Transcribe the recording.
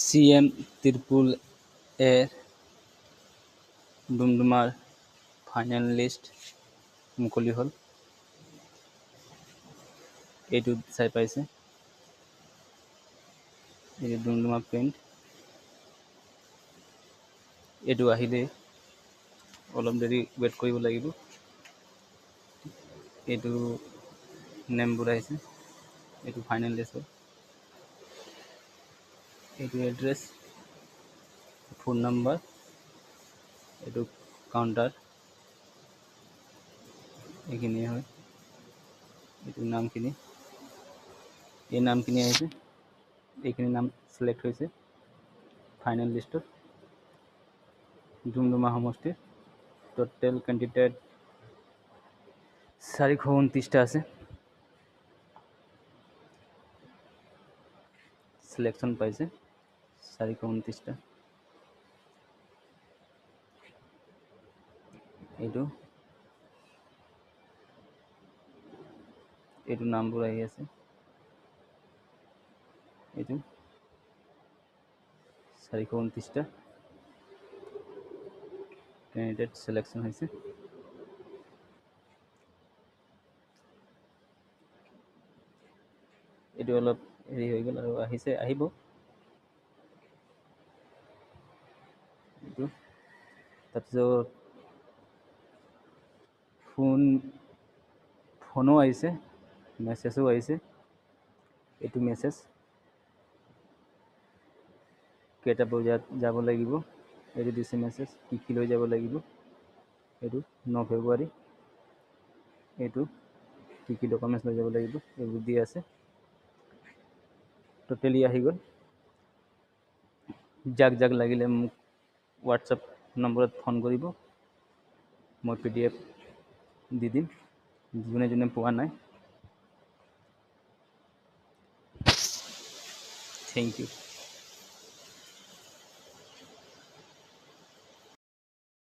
CM triple এৰ ডুমডুমাৰ final list মুকলি হ'ল। এইটো চাই পাইছে, এই ডুমডুমা প্ৰিণ্ট। এইটো আহিলে অলপ দেৰি ৱেইট কৰিব লাগিব। এইটো নেমবোৰ আহিছে, এইটো ফাইনেল লিষ্ট হ'ল। এইটো এড্ৰেছ, ফোন নাম্বাৰ, এইটো কাউণ্টাৰ, এইখিনিয়ে হয়। এইটো নামখিনি, এই নামখিনি আহিছে, এইখিনি নাম চিলেক্ট হৈছে ফাইনেল লিষ্টত। ডুমডুমা সমষ্টিৰ টোটেল কেণ্ডিডেট 429টা আছে। সিলেকশন পাইছে 429টা। এইটো নামবোৰ আহি আছে, এইটো 429টা কেণ্ডিডেট সিলেকশন হৈছে। এইটো অলপ হেৰি হৈ গ'ল আৰু আহিব। এইটো তাৰপিছত ফোনো আহিছে, মেছেজো আহিছে। এইটো মেছেজ কেইটা বজাত যাব লাগিব, এইটো দিছে মেছেজ, কি লৈ যাব লাগিব। এইটো 9 ফেব্ৰুৱাৰী, এইটো কি ডকুমেণ্টছ লৈ যাব লাগিব এইবোৰ দি আছে। টোটেলি আহি গ'ল। যাক লাগিলে মোক হোৱাটছআপ নম্বৰত ফোন কৰিব, মই PDF দি দিম যোনে পোৱা নাই। Thank U.